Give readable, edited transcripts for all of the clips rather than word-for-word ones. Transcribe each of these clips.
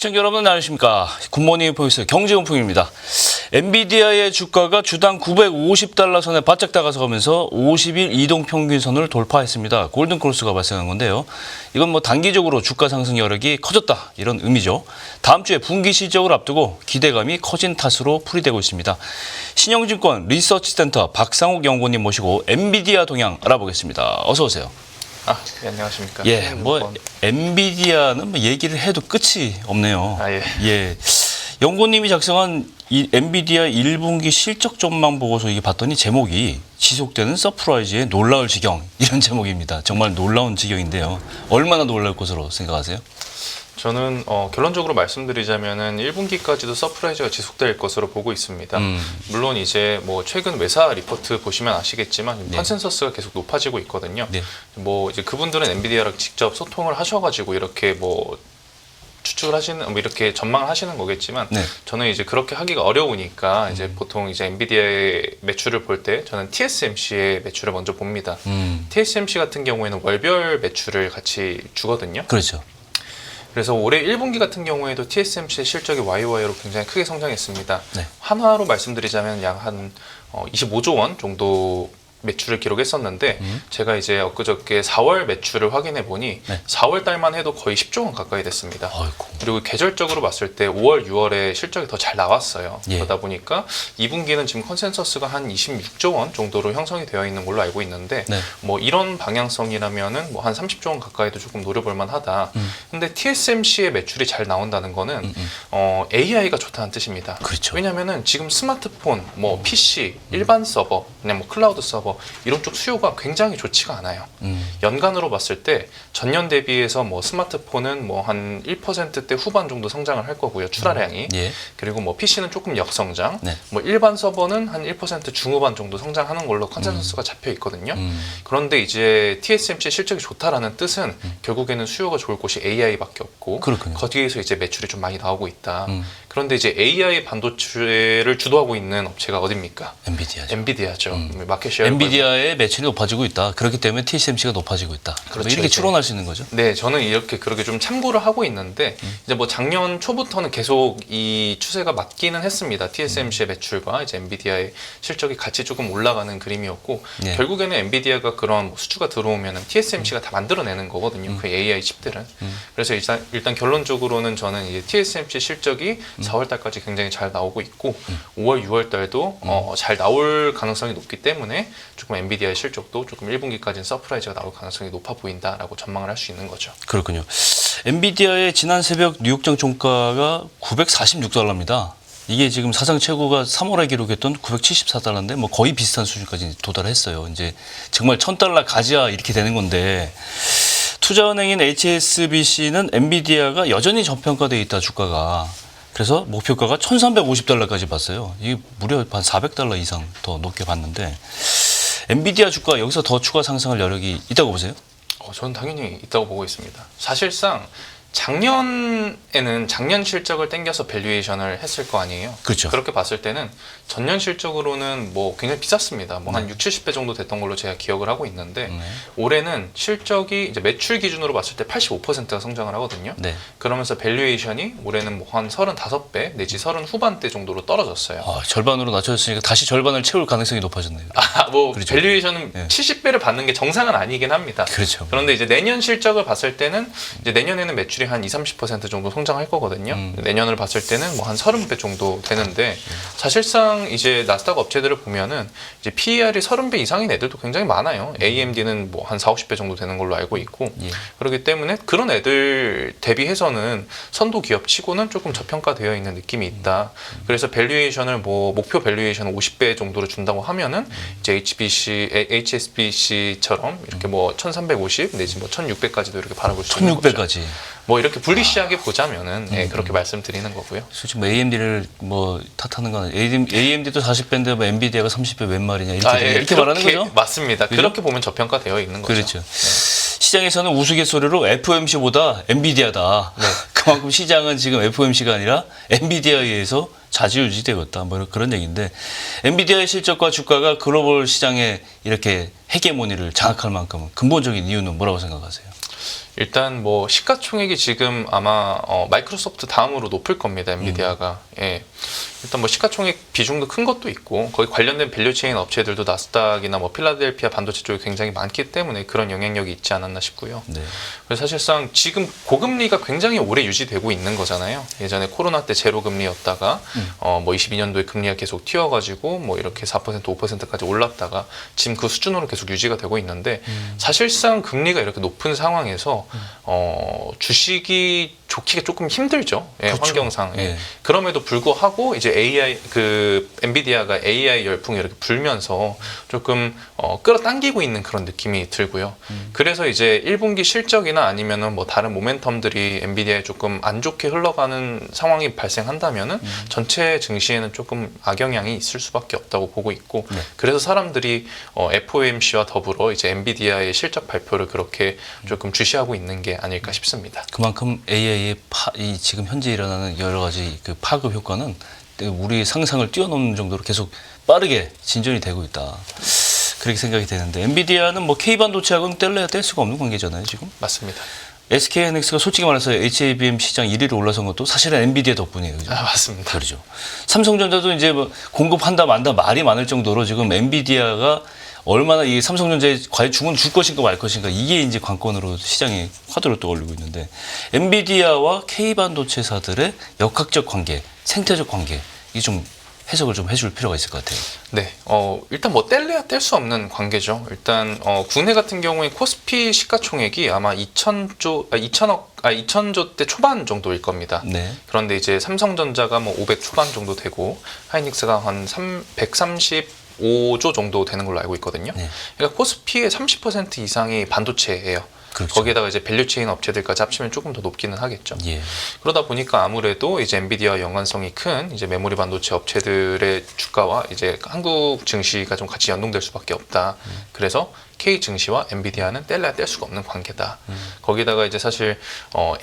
시청자 여러분 안녕하십니까. 굿모닝 포인트 경제용품입니다. 엔비디아의 주가가 주당 950달러 선에 바짝 다가서가면서 50일 이동평균선을 돌파했습니다. 골든크로스가 발생한 건데요. 이건 뭐 단기적으로 주가 상승 여력이 커졌다 이런 의미죠. 다음 주에 분기 실적을 앞두고 기대감이 커진 탓으로 풀이되고 있습니다. 신영증권 리서치센터 박상욱 연구원님 모시고 엔비디아 동향 알아보겠습니다. 어서 오세요. 네, 안녕하십니까. 예, 뭐 엔비디아는 뭐 얘기를 해도 끝이 없네요. 예. 연구님이 작성한 이 엔비디아 1분기 실적 전망 보고서 이게 봤더니 제목이 지속되는 서프라이즈에 놀라울 지경 이런 제목입니다. 정말 놀라운 지경인데요. 얼마나 놀라울 것으로 생각하세요? 저는 결론적으로 말씀드리자면은 1분기까지도 서프라이즈가 지속될 것으로 보고 있습니다. 물론 이제 뭐 최근 외사 리포트 보시면 아시겠지만 컨센서스가 계속 높아지고 있거든요. 뭐 이제 그분들은 엔비디아랑 직접 소통을 하셔가지고 이렇게 뭐 추측을 하시는 뭐 이렇게 전망을 하시는 거겠지만 저는 이제 그렇게 하기가 어려우니까 이제 보통 이제 엔비디아의 매출을 볼 때 저는 TSMC의 매출을 먼저 봅니다. TSMC 같은 경우에는 월별 매출을 같이 주거든요. 그렇죠. 그래서 올해 1분기 같은 경우에도 TSMC의 실적이 YOY로 굉장히 크게 성장했습니다. 한화로 말씀드리자면 약 한 25조 원 정도 매출을 기록했었는데 제가 이제 엊그저께 4월 매출을 확인해 보니 4월 달만 해도 거의 10조 원 가까이 됐습니다. 아이고. 그리고 계절적으로 봤을 때 5월, 6월에 실적이 더 잘 나왔어요. 그러다 보니까 2분기는 지금 컨센서스가 한 26조 원 정도로 형성이 되어 있는 걸로 알고 있는데 뭐 이런 방향성이라면은 뭐 한 30조 원 가까이도 조금 노려볼 만하다. 근데 TSMC의 매출이 잘 나온다는 거는 AI가 좋다는 뜻입니다. 그렇죠. 왜냐면은 지금 스마트폰, 뭐 PC, 일반 서버, 그냥 뭐 클라우드 서버 이런 쪽 수요가 굉장히 좋지가 않아요. 연간으로 봤을 때 전년 대비해서 뭐 스마트폰은 뭐 한 1%대 후반 정도 성장을 할 거고요. 출하량이. 그리고 뭐 PC는 조금 역성장. 뭐 일반 서버는 한 1% 중후반 정도 성장하는 걸로 컨센서스가 잡혀 있거든요. 그런데 이제 TSMC 실적이 좋다라는 뜻은 결국에는 수요가 좋을 곳이 AI밖에 없고 거기에서 이제 매출이 좀 많이 나오고 있다. 그런데 이제 AI 반도체를 주도하고 있는 업체가 어딥니까? 엔비디아죠. 마켓쉐어 엔비디아의 매출이 높아지고 있다. 그렇기 때문에 TSMC가 높아지고 있다. 그렇죠, 이렇게 추론할 수 있는 거죠? 네, 저는 이렇게 그렇게 좀 참고를 하고 있는데 이제 뭐 작년 초부터는 계속 이 추세가 맞기는 했습니다. TSMC의 매출과 이제 엔비디아의 실적이 같이 조금 올라가는 그림이었고 결국에는 엔비디아가 그런 뭐 수주가 들어오면 TSMC가 다 만들어내는 거거든요. 그 AI 칩들은. 그래서 일단 결론적으로는 저는 이제 TSMC 실적이 4월 달까지 굉장히 잘 나오고 있고 5월, 6월 달도 잘 나올 가능성이 높기 때문에 조금 엔비디아의 실적도 조금 1분기까지는 서프라이즈가 나올 가능성이 높아 보인다라고 전망을 할 수 있는 거죠. 그렇군요. 엔비디아의 지난 새벽 뉴욕장 종가가 946달러입니다. 이게 지금 사상 최고가 3월에 기록했던 974달러인데 뭐 거의 비슷한 수준까지 도달했어요. 이제 정말 1000달러 가지야 이렇게 되는 건데 투자은행인 HSBC는 엔비디아가 여전히 저평가되어 있다 주가가. 그래서 목표가가 1350달러까지 봤어요. 이게 무려 한 400달러 이상 더 높게 봤는데 엔비디아 주가 여기서 더 추가 상승할 여력이 있다고 보세요? 저는 당연히 있다고 보고 있습니다. 사실상 작년에는 작년 실적을 땡겨서 밸류에이션을 했을 거 아니에요. 그렇죠. 그렇게 봤을 때는 전년 실적으로는 뭐 굉장히 비쌌습니다. 뭐 한 60, 70배 정도 됐던 걸로 제가 기억을 하고 있는데 올해는 실적이 이제 매출 기준으로 봤을 때 85%가 성장을 하거든요. 그러면서 밸류에이션이 올해는 뭐 한 35배 내지 30 후반대 정도로 떨어졌어요. 절반으로 낮춰졌으니까 다시 절반을 채울 가능성이 높아졌네요. 뭐 그렇죠. 밸류에이션은 70배를 받는 게 정상은 아니긴 합니다. 그렇죠. 그런데 이제 내년 실적을 봤을 때는 이제 내년에는 매출이 한 20, 30% 정도 성장할 거거든요. 내년을 봤을 때는 뭐 한 30배 정도 되는데 사실상 이제 나스닥 업체들을 보면은 이제 PER이 30배 이상인 애들도 굉장히 많아요. AMD는 뭐 한 40, 50배 정도 되는 걸로 알고 있고 그렇기 때문에 그런 애들 대비해서는 선도 기업 치고는 조금 저평가되어 있는 느낌이 있다. 그래서 밸류에이션을 뭐 목표 밸류에이션을 50배 정도로 준다고 하면은 이제 HSBC처럼 이렇게 뭐 1350 내지 뭐 1600까지도 이렇게 바라볼 수 있는 거죠. 1600까지. 뭐 이렇게 불리시하게 보자면은 그렇게 말씀드리는 거고요. 솔직히 뭐 AMD를 뭐 탓하는 건 AMD도 40배인데 뭐 엔비디아가 30배 웬 말이냐 이렇게 말하는 거죠? 맞습니다. 그죠? 그렇게 보면 저평가되어 있는 거죠. 그렇죠. 시장에서는 우스갯소리로 FOMC보다 엔비디아다. 그만큼 시장은 지금 FOMC가 아니라 엔비디아에 의해서 좌지우지되고 있다. 뭐 그런 얘기인데 엔비디아의 실적과 주가가 글로벌 시장에 이렇게 헤게모니를 장악할 만큼 근본적인 이유는 뭐라고 생각하세요? 일단 뭐 시가총액이 지금 아마 마이크로소프트 다음으로 높을 겁니다. 엔비디아가. 예. 일단 뭐 시가총액 비중도 큰 것도 있고 거기 관련된 밸류체인 업체들도 나스닥이나 뭐 필라델피아 반도체 쪽에 굉장히 많기 때문에 그런 영향력이 있지 않았나 싶고요. 네. 그래서 사실상 지금 고금리가 굉장히 오래 유지되고 있는 거잖아요. 예전에 코로나 때 제로 금리였다가 뭐 22년도에 금리가 계속 튀어가지고 뭐 이렇게 4% 5%까지 올랐다가 지금 그 수준으로 계속 유지가 되고 있는데 사실상 금리가 이렇게 높은 상황에서 주식이 좋기가 조금 힘들죠. 예, 그렇죠. 환경상. 예. 예. 그럼에도 불구하고 이제 AI 엔비디아가 AI 열풍이 이렇게 불면서 조금 끌어당기고 있는 그런 느낌이 들고요. 그래서 이제 1분기 실적이나 아니면은 뭐 다른 모멘텀들이 엔비디아에 조금 안 좋게 흘러가는 상황이 발생한다면은 전체 증시에는 조금 악영향이 있을 수밖에 없다고 보고 있고 네. 그래서 사람들이 FOMC와 더불어 이제 엔비디아의 실적 발표를 그렇게 조금 주시하고 있는 게 아닐까 싶습니다. 그만큼 AI의 이 지금 현재 일어나는 여러 가지 그 파급 효과는 우리 상상을 뛰어넘는 정도로 계속 빠르게 진전이 되고 있다. 그렇게 생각이 되는데 엔비디아는 뭐 K반도체하고는 뗄래야 뗄 수가 없는 관계잖아요, 지금. 맞습니다. SK하이닉스가 솔직히 말해서 HBM 시장 1위로 올라선 것도 사실은 엔비디아 덕분이에요. 그죠? 맞습니다. 그렇죠. 삼성전자도 이제 뭐 공급한다 만다 말이 많을 정도로 지금 엔비디아가 얼마나 이 삼성전자에 과연 주문 줄 것인가 말 것인가 이게 이제 관건으로 시장에 화두를 또 올리고 있는데 엔비디아와 K반도체사들의 역학적 관계, 생태적 관계 이게 좀 해석을 좀 해줄 필요가 있을 것 같아요. 네, 일단 뭐 뗄래야 뗄 수 없는 관계죠. 일단 국내 같은 경우에 코스피 시가총액이 아마 2천조 대 초반 정도일 겁니다. 네. 그런데 이제 삼성전자가 뭐 500 초반 정도 되고 하이닉스가 한 135조 정도 되는 걸로 알고 있거든요. 네. 그러니까 코스피의 30% 이상이 반도체예요. 그렇죠. 거기에다가 이제 밸류체인 업체들까지 합치면 조금 더 높기는 하겠죠. 예. 그러다 보니까 아무래도 이제 엔비디아와 연관성이 큰 이제 메모리 반도체 업체들의 주가와 이제 한국 증시가 좀 같이 연동될 수밖에 없다. 그래서 K 증시와 엔비디아는 뗄래야 뗄 수가 없는 관계다. 거기다가 이제 사실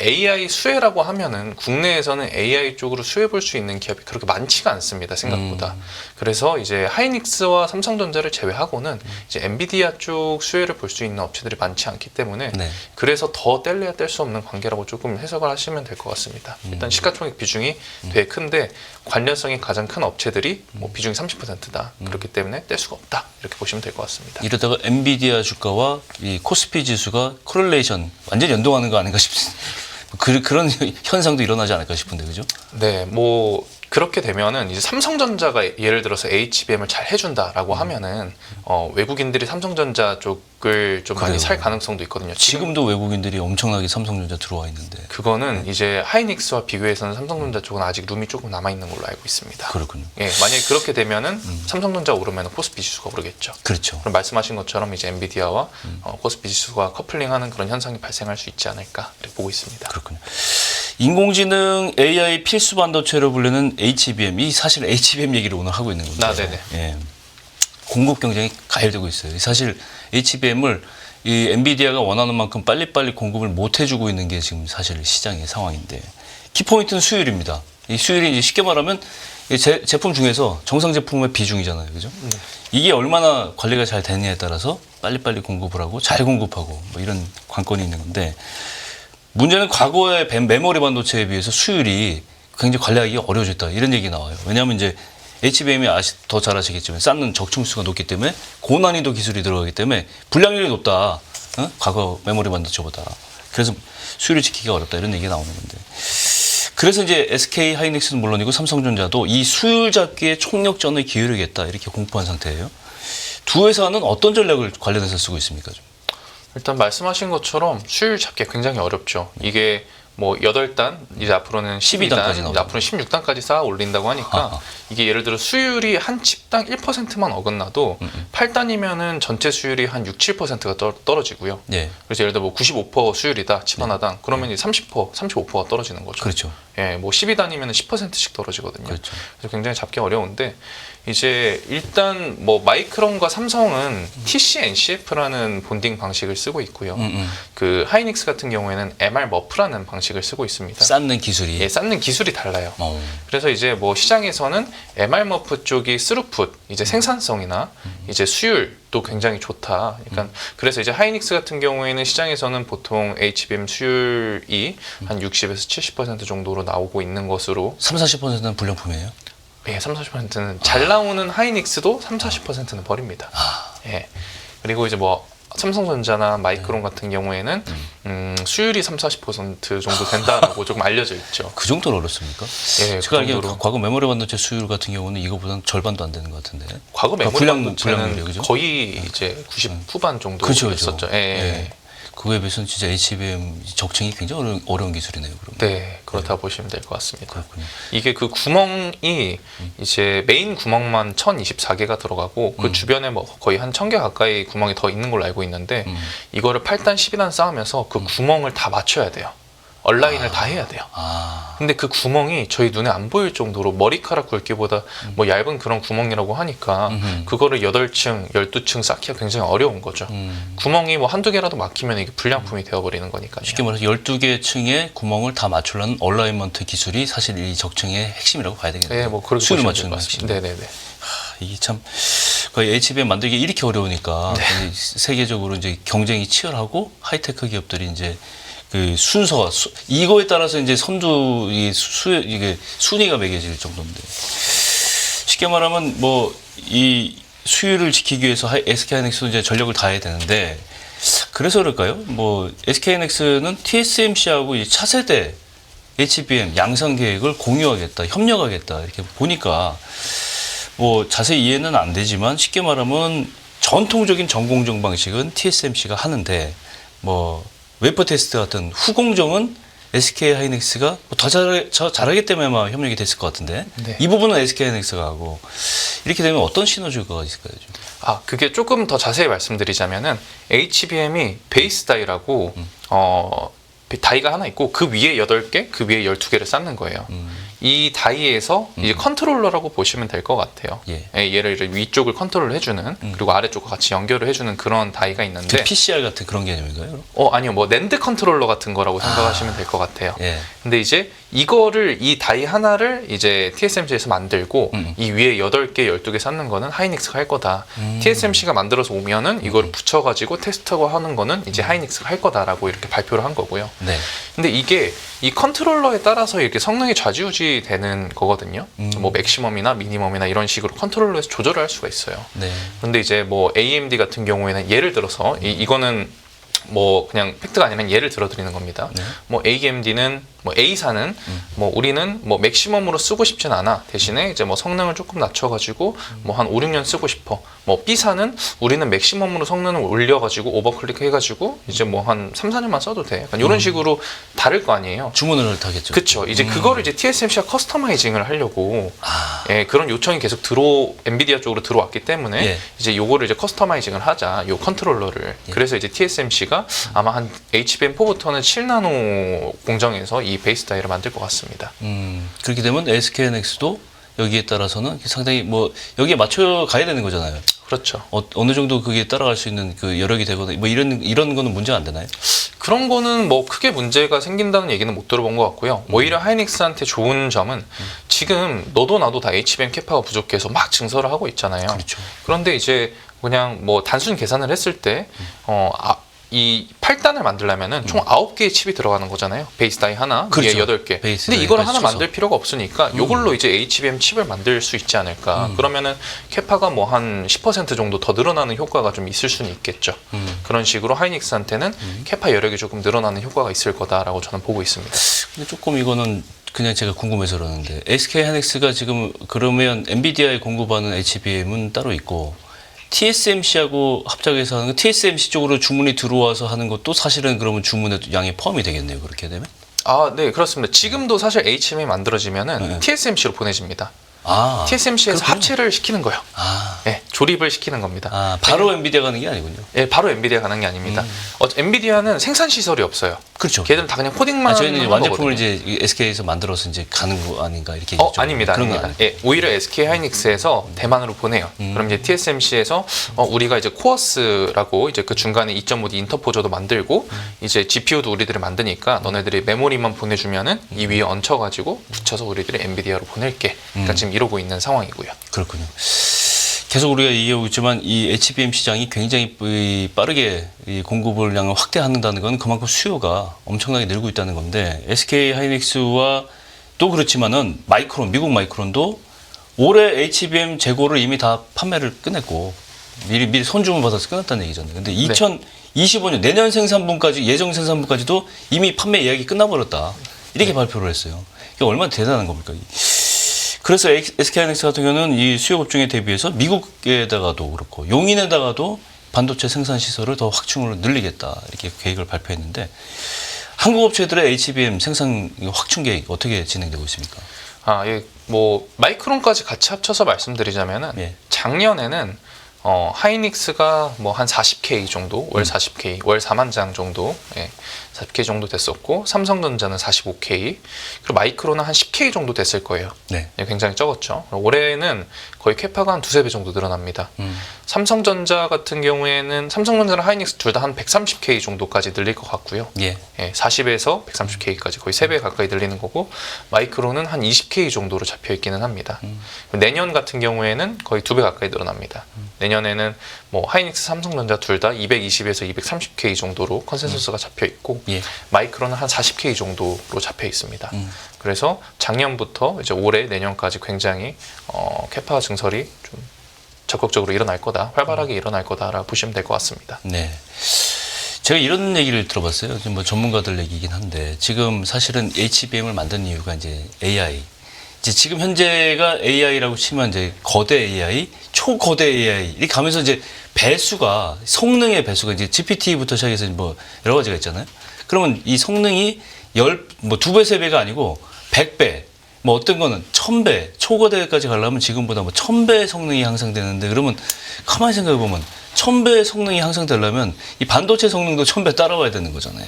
AI 수혜라고 하면은 국내에서는 AI 쪽으로 수혜 볼 수 있는 기업이 그렇게 많지가 않습니다. 생각보다. 그래서 이제 하이닉스와 삼성전자를 제외하고는 이제 엔비디아 쪽 수혜를 볼 수 있는 업체들이 많지 않기 때문에 네. 그래서 더 뗄래야 뗄 수 없는 관계라고 조금 해석을 하시면 될 것 같습니다. 일단 시가총액 비중이 되게 큰데 관련성이 가장 큰 업체들이 뭐 비중이 30%다. 그렇기 때문에 뗄 수가 없다. 이렇게 보시면 될 것 같습니다. 이러다가 엔비디아 주가와 이 코스피 지수가 코렐레이션 완전히 연동하는 거 아닌가 싶습니다. 그런 현상도 일어나지 않을까 싶은데 그죠? 네, 뭐 그렇게 되면은 이제 삼성전자가 예를 들어서 HBM을 잘 해준다라고 하면은 외국인들이 삼성전자 쪽을 좀 많이 그래요. 살 가능성도 있거든요. 지금도 외국인들이 엄청나게 삼성전자 들어와 있는데. 그거는 이제 하이닉스와 비교해서는 삼성전자 쪽은 아직 룸이 조금 남아 있는 걸로 알고 있습니다. 그렇군요. 예, 만약에 그렇게 되면은 삼성전자 오르면 코스피 지수가 오르겠죠. 그렇죠. 그럼 말씀하신 것처럼 이제 엔비디아와 코스피 지수가 커플링하는 그런 현상이 발생할 수 있지 않을까 이렇게 보고 있습니다. 그렇군요. 인공지능 AI 필수 반도체로 불리는 HBM, 이 사실 HBM 얘기를 오늘 하고 있는 건데. 네네. 예. 공급 경쟁이 가열되고 있어요. 사실 HBM을 이 엔비디아가 원하는 만큼 빨리빨리 공급을 못 해주고 있는 게 지금 사실 시장의 상황인데 키포인트는 수율입니다. 이 수율이 이제 쉽게 말하면 이 제품 중에서 정상 제품의 비중이잖아요, 그죠? 이게 얼마나 관리가 잘 되느냐에 따라서 빨리빨리 공급을 하고 잘 공급하고 뭐 이런 관건이 있는 건데. 문제는 과거의 메모리 반도체에 비해서 수율이 굉장히 관리하기가 어려워졌다 이런 얘기 나와요. 왜냐하면 이제 HBM이 더 잘 아시겠지만 쌓는 적층수가 높기 때문에 고난이도 기술이 들어가기 때문에 불량률이 높다. 과거 메모리 반도체보다. 그래서 수율을 지키기가 어렵다 이런 얘기가 나오는 건데. 그래서 이제 SK 하이닉스는 물론이고 삼성전자도 이 수율 잡기에 총력전을 기울이겠다 이렇게 공포한 상태예요. 두 회사는 어떤 전략을 관련해서 쓰고 있습니까? 좀? 일단 말씀하신 것처럼 수율 잡기 굉장히 어렵죠. 이게 뭐 8단, 이제 앞으로는 12단, 이제 앞으로는 16단까지 쌓아 올린다고 하니까 이게 예를 들어 수율이 한 칩당 1%만 어긋나도 8단이면은 전체 수율이 한 6, 7%가 떨어지고요. 네. 그래서 예를 들어 뭐 95% 수율이다, 칩 하나당. 그러면 이제 30%, 35%가 떨어지는 거죠. 그렇죠. 예, 뭐 12단이면 10%씩 떨어지거든요. 그렇죠. 그래서 굉장히 잡기 어려운데 이제 일단 뭐 마이크론과 삼성은 TC-NCF라는 본딩 방식을 쓰고 있고요. 그 하이닉스 같은 경우에는 MR-머프라는 방식을 쓰고 있습니다. 쌓는 기술이. 예, 쌓는 기술이 달라요. 그래서 이제 뭐 시장에서는 MR-머프 쪽이 스루풋, 이제 생산성이나 이제 수율 수율도 굉장히 좋다. 그러니까 그래서 이제 하이닉스 같은 경우에는 시장에서는 보통 HBM 수율이 한 60에서 70% 정도로 나오고 있는 것으로 30-40%는 불량품이에요? 예, 30-40%는 잘 나오는 하이닉스도 30-40%는 버립니다. 예. 그리고 이제 뭐 삼성전자나 마이크론 같은 경우에는 수율이 30-40% 정도 된다라고 조금 알려져 있죠. 그 정도로 어렵습니까? 예, 그 제가 알기로 정도로. 과거 메모리 반도체 수율 같은 경우는 이거보다는 절반도 안 되는 것 같은데. 과거 메모리 불량률이요, 반도체는 그죠? 거의 이제 90 후반 정도 그렇죠, 였었죠. 예. 그거에 비해서는 진짜 HBM 적층이 굉장히 어려운 기술이네요. 그럼. 네, 그렇다 보시면 될 것 같습니다. 그렇군요. 이게 그 구멍이 이제 메인 구멍만 1024개가 들어가고 그 주변에 뭐 거의 한 1000개 가까이 구멍이 더 있는 걸로 알고 있는데 이거를 8단 12단 쌓으면서 그 구멍을 다 맞춰야 돼요. 얼라인을 다 해야 돼요. 근데 그 구멍이 저희 눈에 안 보일 정도로 머리카락 굵기보다 뭐 얇은 그런 구멍이라고 하니까 그거를 8층, 12층 쌓기가 굉장히 어려운 거죠. 구멍이 뭐 한두 개라도 막히면 이게 불량품이 되어버리는 거니까요. 쉽게 말해서 12개 층의 구멍을 다 맞추려는 얼라이먼트 기술이 사실 이 적층의 핵심이라고 봐야 되겠네요. 네, 뭐 그렇게 수율을 보시면 맞추는 될것 같습니다. 핵심. 네네네. 이게 참 거의 HBM 만들기 이렇게 어려우니까 세계적으로 이제 경쟁이 치열하고 하이테크 기업들이 이제 그 순서가 이거에 따라서 이제 선두 이게 순위가 매겨질 정도인데 쉽게 말하면 뭐 이 수율을 지키기 위해서 SK하이닉스도 이제 전력을 다해야 되는데 그래서 그럴까요? 뭐 SK하이닉스는 TSMC하고 이 차세대 HBM 양산 계획을 공유하겠다, 협력하겠다 이렇게 보니까 뭐 자세히 이해는 안 되지만 쉽게 말하면 전통적인 전공정 방식은 TSMC가 하는데 뭐 웨이퍼 테스트 같은 후공정은 SK 하이닉스가 더 잘하기 때문에 아마 협력이 됐을 것 같은데 네. 이 부분은 SK 하이닉스가 하고 이렇게 되면 어떤 시너지가 있을까요? 좀? 아, 그게 조금 더 자세히 말씀드리자면은 HBM이 베이스 다이라고 다이가 하나 있고 그 위에 8개, 그 위에 12개를 쌓는 거예요. 이 다이에서 이제 컨트롤러라고 보시면 될 것 같아요. 예. 얘를 위쪽을 컨트롤 해주는 그리고 아래쪽과 같이 연결을 해주는 그런 다이가 있는데 그 PCR 같은 그런 개념인가요? 아니요. 뭐 낸드 컨트롤러 같은 거라고 생각하시면 될 것 같아요. 예. 근데 이제 이거를 이 다이 하나를 이제 TSMC에서 만들고 이 위에 8개, 12개 쌓는 거는 하이닉스가 할 거다. TSMC가 만들어서 오면은 이거를 붙여가지고 테스트하고 하는 거는 이제 하이닉스가 할 거다라고 이렇게 발표를 한 거고요. 네. 근데 이게 이 컨트롤러에 따라서 이렇게 성능이 좌지우지 되는 거거든요. 뭐 맥시멈이나 미니멈이나 이런 식으로 컨트롤러에서 조절을 할 수가 있어요. 네. 근데 이제 뭐 AMD 같은 경우에는 예를 들어서 이거는 뭐 그냥 팩트가 아니라 예를 들어 드리는 겁니다. 네. 뭐 AMD는 뭐 A사는 뭐 우리는 뭐 맥시멈으로 쓰고 싶진 않아. 대신에 이제 뭐 성능을 조금 낮춰가지고 뭐 한 5, 6년 쓰고 싶어. 뭐 B사는 우리는 맥시멈으로 성능을 올려가지고 오버클릭 해가지고 이제 뭐 한 3, 4년만 써도 돼. 약간 이런 식으로 다를 거 아니에요. 주문을 하겠죠. 그쵸. 이제 그거를 이제 TSMC가 커스터마이징을 하려고 예, 그런 요청이 계속 엔비디아 쪽으로 들어왔기 때문에 예. 이제 요거를 이제 커스터마이징을 하자. 요 컨트롤러를. 그래서 이제 TSMC가 아마 한 HBM4부터는 7나노 공정에서 이 베이스 다이를 만들 것 같습니다. 그렇게 되면 SKNX도 여기에 따라서는 상당히 뭐 여기에 맞춰 가야 되는 거잖아요. 그렇죠. 어느 정도 그게 따라갈 수 있는 그 여력이 되거나 뭐 이런 거는 문제가 안 되나요? 그런 거는 뭐 크게 문제가 생긴다는 얘기는 못 들어본 것 같고요. 오히려 하이닉스한테 좋은 점은 지금 너도 나도 다 HBM 캐파가 부족해서 막 증설을 하고 있잖아요. 그렇죠. 그런데 이제 그냥 뭐 단순 계산을 했을 때 이 8단을 만들려면은 총 9개의 칩이 들어가는 거잖아요. 베이스 다이 하나, 그렇죠. 위에 8개. 베이스 근데 다이 이걸 같이 하나 쳐서. 만들 필요가 없으니까 이걸로 이제 HBM 칩을 만들 수 있지 않을까. 그러면은 캐파가 뭐 한 10% 정도 더 늘어나는 효과가 좀 있을 수는 있겠죠. 그런 식으로 하이닉스한테는 캐파 여력이 조금 늘어나는 효과가 있을 거다라고 저는 보고 있습니다. 근데 조금 이거는 그냥 제가 궁금해서 그러는데 SK 하이닉스가 지금 그러면 엔비디아에 공급하는 HBM은 따로 있고 TSMC하고 합작해서 하는 거 TSMC 쪽으로 주문이 들어와서 하는 것도 사실은 그러면 주문의 양에 포함이 되겠네요. 그렇게 되면? 아, 네, 그렇습니다. 지금도 사실 HBM이 만들어지면은 네. TSMC로 보내집니다. 아, TSMC에서 그렇군요. 합체를 시키는 거예요. 아, 네, 조립을 시키는 겁니다. 바로 엔비디아 가는 게 아니군요. 예, 바로 엔비디아 가는 게 아닙니다. 엔비디아는 생산 시설이 없어요. 그렇죠. 걔들은 다 그냥 코딩만 저희는 하는 완제품을 거거든요. 이제 SK에서 만들어서 이제 가는 거 아닌가 이렇게. 아닙니다, 그런 건 아닙니다. 아니에요. 예, 오히려 SK 하이닉스에서 대만으로 보내요. 그럼 이제 TSMC에서 우리가 이제 코어스라고 이제 그 중간에 2.5D 인터포저도 만들고 이제 GPU도 우리들이 만드니까 너네들이 메모리만 보내주면은 이 위에 얹혀가지고 붙여서 우리들이 엔비디아로 보낼게. 그러니까 지금 이러고 있는 상황이고요. 그렇군요. 계속 우리가 얘기하고 있지만 이 HBM 시장이 굉장히 빠르게 이 공급을 양을 확대한다는 건 그만큼 수요가 엄청나게 늘고 있다는 건데 SK 하이닉스와 또 그렇지만은 마이크론, 미국 마이크론도 올해 HBM 재고를 이미 다 판매를 끝냈고 미리 선주문 받아서 끝났다는 얘기잖아요. 근데 2025년 내년 생산분까지 예정 생산분까지도 이미 판매 예약이 끝나버렸다. 이렇게 발표를 했어요. 이게 얼마나 대단한 겁니까? 그래서 SK하이닉스 같은 경우는 이 수요 급증에 대비해서 미국에다가도 그렇고 용인에다가도 반도체 생산 시설을 더 확충을 늘리겠다 이렇게 계획을 발표했는데 한국 업체들의 HBM 생산 확충 계획 어떻게 진행되고 있습니까? 예, 뭐 마이크론까지 같이 합쳐서 말씀드리자면은 예. 작년에는 하이닉스가 뭐 한 40K 정도, 월 40K, 월 4만 장 정도, 40K 정도 됐었고 삼성전자는 45K, 그리고 마이크론은 한 10K 정도 됐을 거예요. 네. 굉장히 적었죠. 올해는 거의 캐파가 한 두세 배 정도 늘어납니다. 삼성전자 같은 경우에는 삼성전자랑 하이닉스 둘 다 한 130K 정도까지 늘릴 것 같고요. 예. 40에서 130K까지 거의 3배 가까이 늘리는 거고 마이크론은 한 20K 정도로 잡혀 있기는 합니다. 내년 같은 경우에는 거의 2배 가까이 늘어납니다. 내년에는 뭐 하이닉스, 삼성전자 둘 다 220에서 230K 정도로 컨센서스가 잡혀 있고 예. 마이크론은 한 40K 정도로 잡혀 있습니다. 그래서 작년부터 이제 올해 내년까지 굉장히 캐파 증설이 좀 적극적으로 일어날 거다, 활발하게 일어날 거다라고 보시면 될 것 같습니다. 네. 제가 이런 얘기를 들어봤어요. 뭐 전문가들 얘기긴 한데 지금 사실은 HBM을 만든 이유가 이제 AI. 이제 지금 현재가 AI라고 치면 이제 거대 AI, 초거대 AI 이렇게 가면서 이제 배수가 성능의 배수가 이제 GPT부터 시작해서 뭐 여러 가지가 있잖아요. 그러면 이 성능이 뭐 2배, 3배가 아니고 100배, 뭐 어떤 거는 1000배, 초거대까지 가려면 지금보다 뭐 1000배 성능이 향상되는데 그러면 가만히 생각해 보면 1000배 성능이 향상되려면 이 반도체 성능도 1000배 따라와야 되는 거잖아요.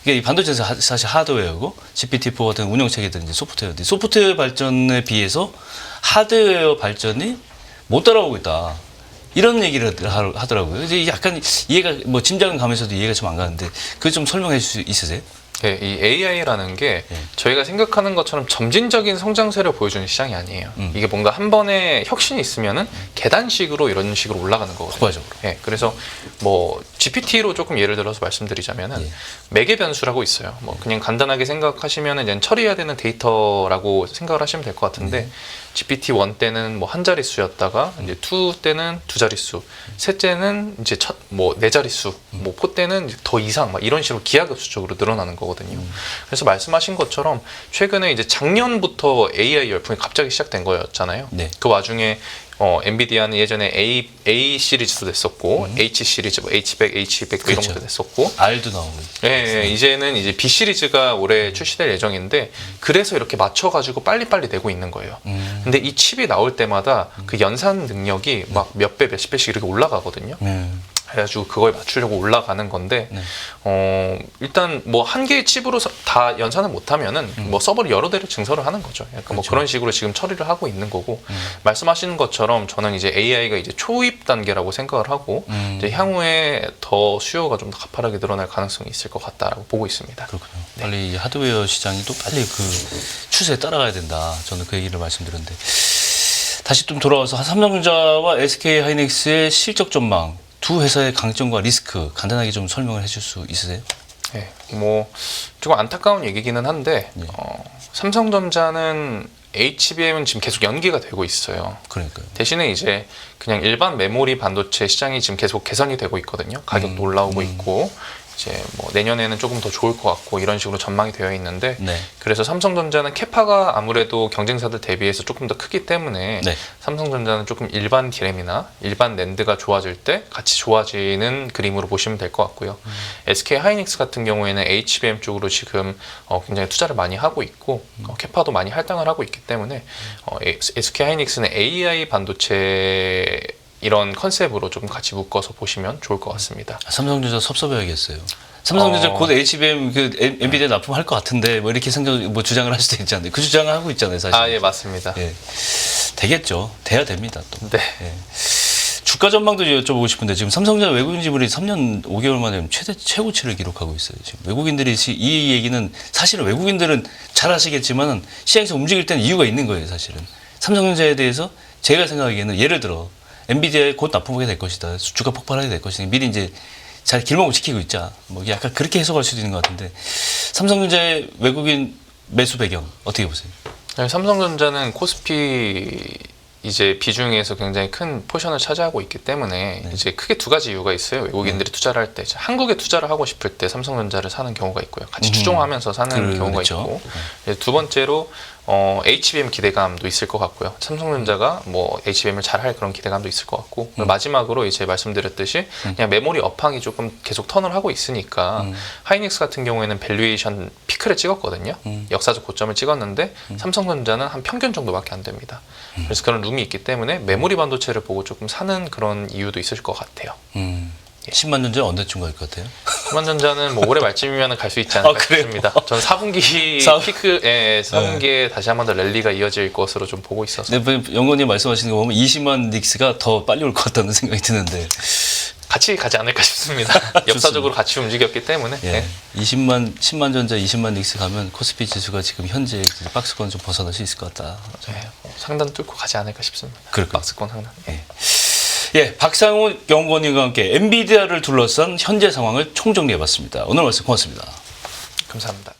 이게 이 반도체는 사실 하드웨어고 GPT-4 같은 운영체계들은 이제 소프트웨어인데 소프트웨어 발전에 비해서 하드웨어 발전이 못 따라오고 있다. 이런 얘기를 하더라고요. 이제 약간 이해가 뭐 짐작은 가면서도 이해가 좀 안 가는데 그거 좀 설명해 줄 수 있으세요? 네, 이 AI라는 게 저희가 생각하는 것처럼 점진적인 성장세를 보여주는 시장이 아니에요. 이게 뭔가 한 번에 혁신이 있으면은 계단식으로 이런 식으로 올라가는 거거든요. 폭발적으로. 예, 그래서 뭐 GPT로 조금 예를 들어서 말씀드리자면은 매개 변수라고 있어요. 뭐 그냥 간단하게 생각하시면은 이제 처리해야 되는 데이터라고 생각을 하시면 될 것 같은데 GPT-1 때는 뭐 한 자릿수였다가 이제 2 때는 두 자릿수, 셋째는 이제 뭐 네 자릿수, 뭐 4 때는 더 이상 막 이런 식으로 기하급수적으로 늘어나는 거거든요. 그래서 말씀하신 것처럼 최근에 이제 작년부터 AI 열풍이 갑자기 시작된 거였잖아요. 네. 그 와중에 엔비디아는 예전에 A 시리즈도 냈었고 H 시리즈, 뭐 H100, H200 뭐 이런 그렇죠. 것도 냈었고 R도 나오고. 예, 이제는 이제 B 시리즈가 올해 출시될 예정인데 그래서 이렇게 맞춰가지고 빨리빨리 내고 있는 거예요. 근데 이 칩이 나올 때마다 그 연산 능력이 막 몇 배, 몇십 배씩 이렇게 올라가거든요. 그래가지고 그걸 맞추려고 올라가는 건데 일단 뭐 한 개의 칩으로 다 연산을 못하면은 뭐 서버를 여러 대를 증설을 하는 거죠. 약간 그렇죠. 뭐 그런 식으로 지금 처리를 하고 있는 거고 말씀하시는 것처럼 저는 이제 AI가 이제 초입 단계라고 생각을 하고 이제 향후에 더 수요가 좀 더 가파르게 늘어날 가능성이 있을 것 같다라고 보고 있습니다. 그렇군요. 빨리 하드웨어 시장이 또 빨리 그 추세에 따라가야 된다. 저는 그 얘기를 말씀드렸는데 다시 좀 돌아와서 삼성전자와 SK 하이닉스의 실적 전망. 두 회사의 강점과 리스크 간단하게 좀 설명을 해줄 수 있으세요? 네, 뭐 조금 안타까운 얘기기는 한데 삼성전자는 HBM은 지금 계속 연기가 되고 있어요. 그러니까요. 대신에 이제 그냥 일반 메모리 반도체 시장이 지금 계속 개선이 되고 있거든요. 가격도 올라오고 있고 이제 뭐 내년에는 조금 더 좋을 것 같고 이런 식으로 전망이 되어 있는데 네. 그래서 삼성전자는 캐파가 아무래도 경쟁사들 대비해서 조금 더 크기 때문에 네. 삼성전자는 조금 일반 디램이나 일반 낸드가 좋아질 때 같이 좋아지는 그림으로 보시면 될 것 같고요. SK 하이닉스 같은 경우에는 HBM 쪽으로 지금 굉장히 투자를 많이 하고 있고 캐파도 많이 할당을 하고 있기 때문에 SK 하이닉스는 AI 반도체 이런 컨셉으로 좀 같이 묶어서 보시면 좋을 것 같습니다. 삼성전자 섭섭해야겠어요. 삼성전자 곧 HBM 그 엔비디아 납품할 것 같은데 뭐 이렇게 뭐 주장을 할 수도 있지 않나요? 그 주장을 하고 있잖아요, 사실. 예, 맞습니다. 예. 되겠죠. 돼야 됩니다, 또. 네. 예. 주가 전망도 여쭤보고 싶은데 지금 삼성전자 외국인 지분이 3년 5개월 만에 최고치를 기록하고 있어요. 지금 외국인들이 이 얘기는 사실은 외국인들은 잘 아시겠지만 시장에서 움직일 때는 이유가 있는 거예요, 사실은. 삼성전자에 대해서 제가 생각하기에는 예를 들어 엔비디아에 곧 납품하게 될 것이다. 주가 폭발하게 될 것이다. 미리 이제 잘 길목을 지키고 있자. 뭐 약간 그렇게 해석할 수도 있는 것 같은데 삼성전자의 외국인 매수 배경 어떻게 보세요? 네, 삼성전자는 코스피 이제 비중에서 굉장히 큰 포션을 차지하고 있기 때문에 이제 크게 두 가지 이유가 있어요. 외국인들이 투자를 할 때 한국에 투자를 하고 싶을 때 삼성전자를 사는 경우가 있고요. 같이 추종하면서 사는 경우가 그렇죠. 있고 이제 두 번째로 HBM 기대감도 있을 것 같고요. 삼성전자가 뭐 HBM을 잘할 그런 기대감도 있을 것 같고 마지막으로 이제 말씀드렸듯이 그냥 메모리 업황이 조금 계속 턴을 하고 있으니까 하이닉스 같은 경우에는 밸류에이션 피크를 찍었거든요. 역사적 고점을 찍었는데 삼성전자는 한 평균 정도밖에 안 됩니다. 그래서 그런 룸이 있기 때문에 메모리 반도체를 보고 조금 사는 그런 이유도 있을 것 같아요. 10만 전자 언제쯤 갈 것 같아요? 삼성전자는 뭐 올해 말쯤이면 갈 수 있지 않을까 그래요? 싶습니다. 저는 4분기 피크에 4분기에 다시 한 번 더 랠리가 이어질 것으로 좀 보고 있어서 네, 영건님 말씀하시는 거 보면 20만 닉스가 더 빨리 올 것 같다는 생각이 드는데 같이 가지 않을까 싶습니다. 역사적으로 같이 움직였기 때문에. 예. 네. 10만 전자 20만 닉스 가면 코스피 지수가 지금 현재 박스권 좀 벗어날 수 있을 것 같다. 네, 상단 뚫고 가지 않을까 싶습니다. 그럴까요? 박스권 상단. 네. 예, 박상훈 연구원님과 함께 엔비디아를 둘러싼 현재 상황을 총정리해봤습니다. 오늘 말씀 고맙습니다. 감사합니다.